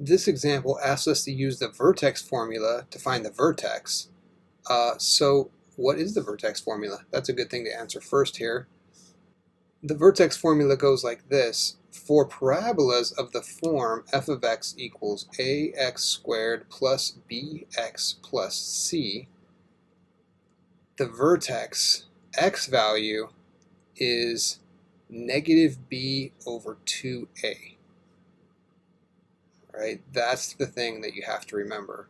This example asks us to use the vertex formula to find the vertex. So what is the vertex formula? That's a good thing to answer first here. The vertex formula goes like this. For parabolas of the form f of x equals ax squared plus bx plus c, the vertex x value is negative b over 2a. Right? That's the thing that you have to remember.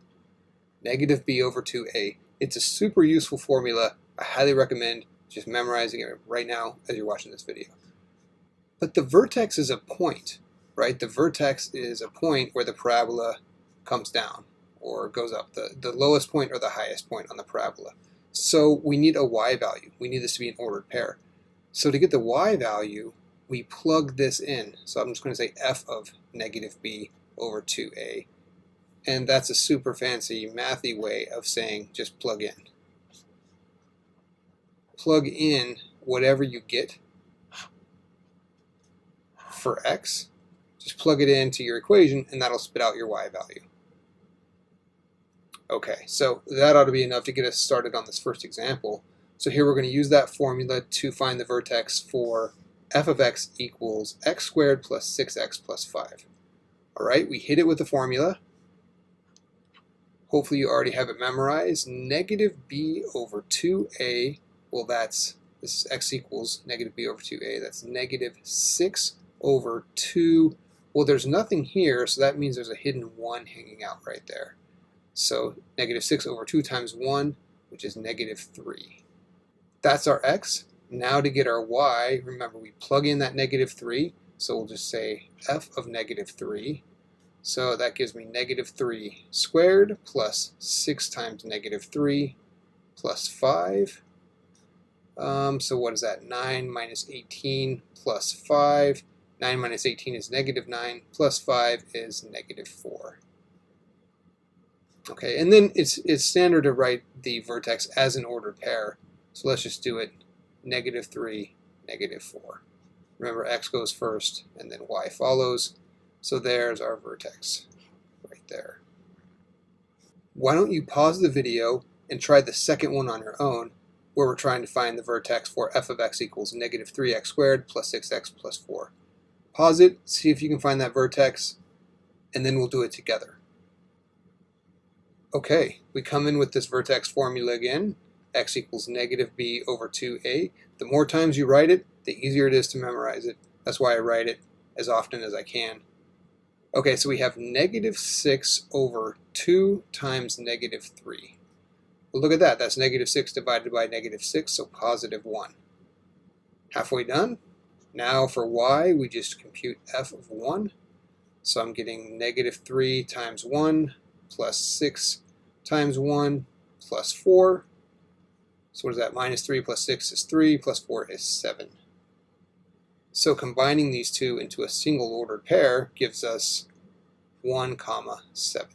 Negative b over 2a. It's a super useful formula. I highly recommend just memorizing it right now as you're watching this video. But the vertex is a point, right? The vertex is a point where the parabola comes down or goes up, the lowest point or the highest point on the parabola. So we need a y value. We need this to be an ordered pair. So to get the y value, we plug this in. So I'm just going to say f of negative b over 2a. And that's a super fancy mathy way of saying just plug in. Plug in whatever you get for x. Just plug it into your equation and that'll spit out your y value. Okay, so that ought to be enough to get us started on this first example. So here we're going to use that formula to find the vertex for f of x equals x squared plus 6x plus 5. Alright, we hit it with the formula. Hopefully you already have it memorized. Negative b over 2a, well this is x equals negative b over 2a, that's negative 6 over 2. Well, there's nothing here, so that means there's a hidden 1 hanging out right there. So negative 6 over 2 times 1, which is negative 3. That's our x. Now to get our y, remember we plug in that negative 3, so we'll just say f of negative 3. So that gives me negative 3 squared plus 6 times negative 3 plus 5. So what is that? 9 minus 18 plus 5. 9 minus 18 is negative 9, plus 5 is negative 4. Okay, and then it's standard to write the vertex as an ordered pair. So let's just do it negative 3, negative 4. Remember, x goes first and then y follows. So there's our vertex right there. Why don't you pause the video and try the second one on your own, where we're trying to find the vertex for f of x equals negative 3x squared plus 6x plus 4. Pause it, see if you can find that vertex, and then we'll do it together. Okay, we come in with this vertex formula again. X equals negative b over 2a. The more times you write it, the easier it is to memorize it. That's why I write it as often as I can. Okay, so we have negative 6 over 2 times negative 3. Well, look at that. That's negative 6 divided by negative 6, so positive 1. Halfway done. Now for y, we just compute f of 1. So I'm getting negative 3 times 1 plus 6 times 1 plus 4. So what is that? Minus 3 plus 6 is 3, plus 4 is 7. So combining these two into a single ordered pair gives us 1, 7.